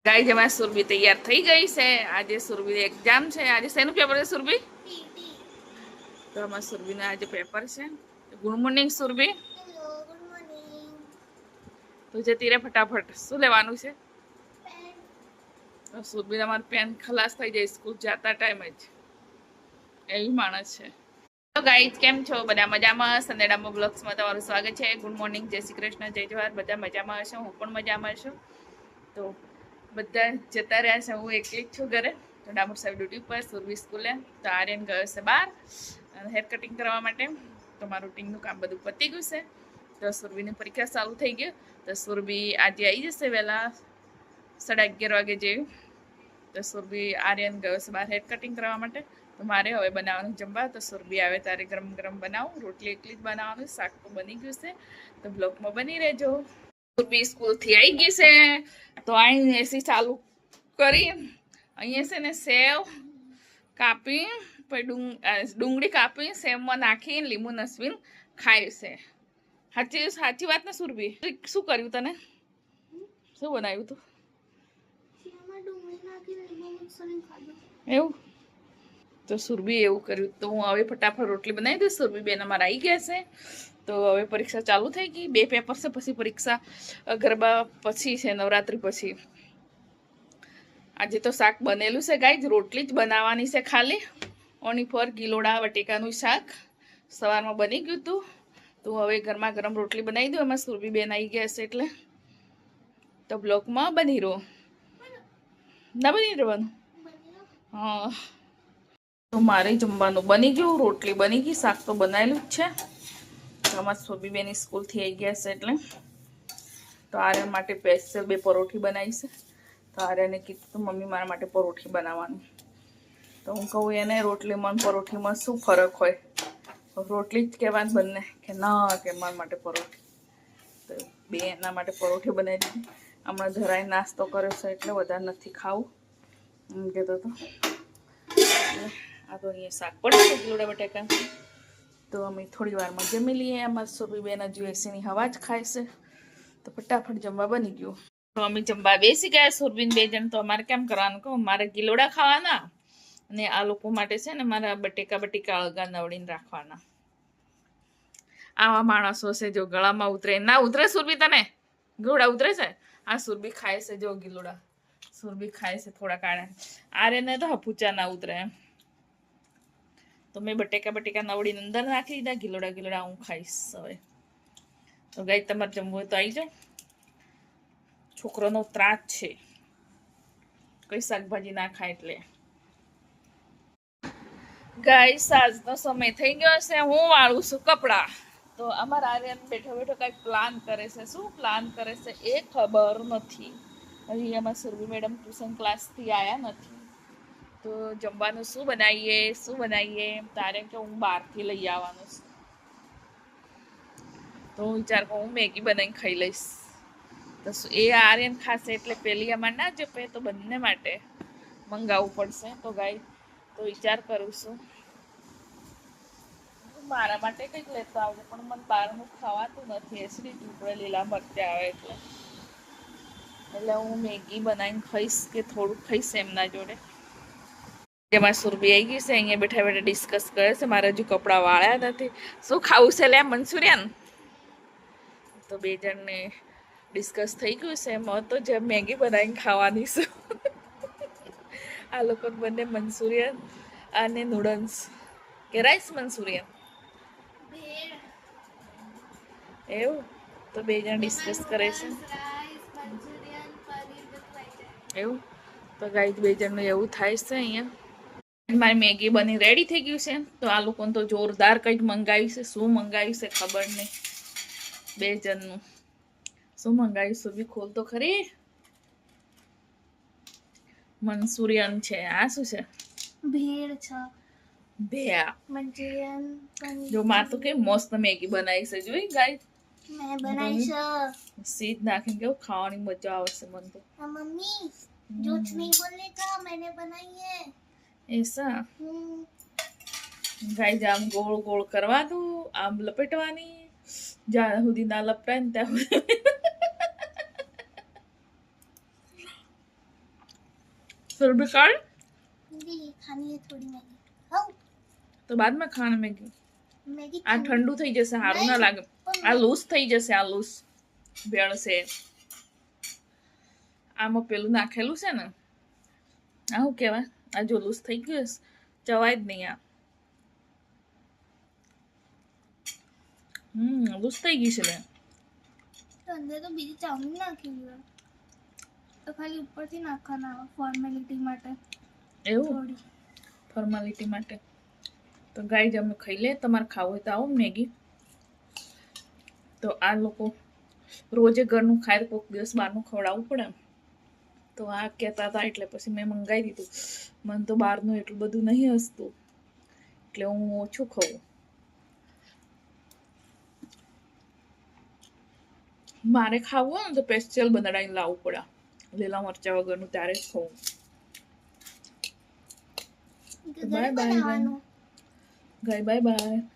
ગાય જમા સુરભી તૈયાર થઈ ગઈ છે। આજે સુરભી એક્ઝામ છે। આજે શેનું પેપર છે સુરભી? તો અમારા સુરભીના આજે પેપર છે। Good morning Surabhi. Hello good morning. તો જતી રહે ફટાફટ। શું લેવાનું છે? પેન। તો સુરભી અમારી પેન ખલાસ થઈ જાય સ્કૂલ જતા ટાઈમે જ, એવી માણસ છે। તો ગાઈઝ કેમ છો? બધા મજામાં? સંદેડામાં બ્લોગ્સમાં તમારું સ્વાગત છે। ગુડ મોર્નિંગ, જય શ્રી કૃષ્ણ, જય જવાહર। બધા મજામાં હશો, હું પણ મજામાં છું। તો બધા જતા રહ્યા છે, હું એકલી જ છું ઘરે। તો ડામોર સાહેબ ડ્યુટી પર, સુરભી સ્કૂલે। તો આર્યન ગયો છે બહાર હેર કટિંગ કરવા માટે। તો મારું રૂટિનનું કામ બધું પતી ગયું છે। તો સુરભીની પરીક્ષા ચાલુ થઈ ગઈ। તો સુરભી આજે આવી જશે વહેલા 11:30 વાગે જેવી। તો સુરભી આર્યન ગયો છે બહાર હેર કટિંગ કરવા માટે। તો મારે હવે બનાવવાનું જમવા। તો સુરભી આવે ત્યારે ગરમ ગરમ બનાવું। રોટલી એકલી જ બનાવવાનું, શાક તો બની ગયું છે। તો બ્લોગમાં બની રહેજો। સુરભી સ્કૂલથી આવી ગઈ છે। તો અહીં એસી ચાલુ કરી, અહીંયા છે ને સેવ કાપી, ડુંગળી કાપી સેવમાં નાખી લીંબુ નસવીને ખાય છે। સાચી વાત ને સુરભી? શું કર્યું તને? શું બનાવ્યું તું? એવું? તો સુરભી એવું કર્યું। તો હું હવે ફટાફટ રોટલી બનાવી દઈશ। સુરભી બેન અમારા આવી ગયા છે। તો હવે પરીક્ષા ચાલુ થઈ ગઈ। 2 પેપર છે, પછી પરીક્ષા ગરબા પછી છે, નવરાત્રી પછી। આજે તો શાક બનેલું છે ગાઈઝ, રોટલી જ બનાવવાની છે ખાલી। ઓની ફોર ગિલોડા બટેકાનું શાક સવારમાં બની ગયું હતું। તો હવે ગરમા ગરમ રોટલી બનાવી દઉં। એમાં સુરભી બેન આવી ગયા છે એટલે તો બ્લોકમાં બની રહો। ના બની રહેવાનું? હા। તો મારે જમવાનું બની ગયું, રોટલી બની ગઈ, શાક તો બનાવેલું જ છે। તો અમારા સુરભી બેની સ્કૂલથી આવી ગયા છે એટલે તો આર્યન માટે સ્પેશિયલ 2 પરોઠી બનાવી છે। તો આર્યને કીધું તો મમ્મી મારા માટે પરોઠી બનાવવાનું। તો હું કહું એને રોટલીમાં પરોઠીમાં શું ફરક હોય? રોટલી જ કહેવાનું બંને કે ના કે મારા માટે પરોઠી। તો બે એના માટે પરોઠી બનાવી દીધી। હમણાં ધરાઈ નાસ્તો કર્યો છે એટલે વધારે નથી ખાવું એમ કહેતો હતો। આ તો અહીંયા શાક પડે છે ગિલોડા બટાકા। તો અમે થોડી વારમાં જમી લઈએ। અમારા સુરભી બેન હજુ એસીની હવા જ ખાય છે। તો ફટાફટ જમવા બની ગયું। તો અમે જમવા બેસી ગયા સુરભીન 2 જણ। તો અમારે કેમ કરવાનું કહું, મારે ગિલોડા ખાવાના અને આ લોકો માટે છે ને મારા બટેકા અળગા નવડીને રાખવાના। આવા માણસો છે જો ગળામાં ઉતરે ના ઉતરે સુરભી તને? ગિલોડા ઉતરે છે? આ સુરભી ખાય છે જો ગિલોડા, સુરભી ખાય છે થોડા કાળા। આર્યને તો હપુચા ના ઉતરે એમ। તો મેં બટેકા નવડીને અંદર નાખી દીધા। ગિલોડા હું ખાઈશ હવે। તો ગાઈ તમારે જમવું હોય તો આવી જાઓ। છોકરોનો ત્રાસ છે, કઈ શાકભાજી ના ખાય એટલે। ગાઈસ આજનો સમય થઈ ગયો છે, હું વાળું છું કપડા। તો અમારા આર્યન બેઠો બેઠો કઈક પ્લાન કરે છે। શું પ્લાન કરે છે એ ખબર નથી। હજી અમારા સુરભી મેડમ ટ્યુશન ક્લાસથી આવ્યા નથી। તો જમવાનું શું બનાવીએ તારે કે હું બહારથી લઈ આવવાનું છે। તો હું વિચાર કરું હું મેગી બનાવીને ખાઈ લઈશ। તો એ આર્યન ખાશે એટલે પેલી અમારે ના જપે, તો બંને માટે મંગાવવું પડશે। તો ગાઈ તો વિચાર કરું છું મારા માટે કંઈક લેતો આવજો, પણ મને બહારનું ખાવાતું નથી। એસિડિટી ઉપડે લીલા મરચાં આવે એટલે હું મેગી બનાવીને ખાઈશ કે થોડુંક ખાઈશ એમના જોડે। જેમાં સુરભી આવી ગઈ છે, અહીંયા બેઠા બેઠા ડિસ્કસ કરે છે। મારે હજુ કપડાં વાળ્યા નથી। શું ખાવું છે લે મંચુરિયન? તો 2 જણને ડિસ્કસ થઈ ગયું છે એમાં તો જે મેગી બનાવીને ખાવાની છે। આ લોકો બંને મંચુરિયન અને નૂડલ્સ કે રાઈસ મંચુરિયન એવું। તો 2 જણ ડિસ્કસ કરે છે એવું। તો ગાઈસ 2 જણનું એવું થાય છે અહીંયા। મારી મેગી બની રેડી થઈ ગયું છે। તો આ લોકોને તો જોરદાર કંઈક મંગાવ્યું છે। શું મંગાવ્યું છે ખબર નહીં। 2 જણનું શું મંગાવ્યું સુરભી ખોલ તો ખરી। મંચુરિયન છે। આ શું છે? ભેળ છે। ભેળ મંચુરિયન જો માં તો કે મસ્ત મેગી બનાવી છે। જોઈ ગાઈસ મેં બનાવી છે। સીધ નાખીને કેવું ખાવાની મજા આવશે મને તો। मम्मी झूठ नहीं बोलने का, मैंने बनाई है ऐसा ગાઈસ આમ ગોળ ગોળ કરવાનું, આમ લપેટવાની, જ્યાં સુધી ના લપટાય ને ત્યાં સુધી। सुरभि काट दीदी खानी है थोड़ी मैगी हाँ तो बाद में खाने मैगी मैगी आ ठंडू થઈ જશે સારું ના લાગે આ લૂઝ થઈ જશે આ લૂઝ ભેળ છે આમાં પેલું નાખેલું છે ને આ શું કહેવાય આ જો લૂઝ થઈ ગયું ચવાય જ નહીં આ લૂઝ થઈ ગઈ છે ને તો અંદર તો બીજી ચાઉમીન નાખી છે તો ખાલી ઉપરથી નાખવાના ફોર્મેલિટી માટે એવું થોડી ફોર્માલિટી માટે તો ગાઈઝ અમે ખાઈ લે તમારે ખાવું હોય તો આવો મેગી તો આ લોકો રોજે ઘરનું ખાય કોઈક દિવસ બહારનું ખવડાવવું પડે તો આ કહેતા હતા એટલે પછી મેં મંગાવી દીધું મને તો બહારનું એટલું બધું નહીં હસતું એટલે હું ઓછું ખાઉં મારે ખાવું હોય ને તો સ્પેશિયલ બનાવીને લાવવું પડે લીલા મરચા વગરનું ત્યારે જ ખાવું ઘરે બનાવવાનું ગાય બાય બાય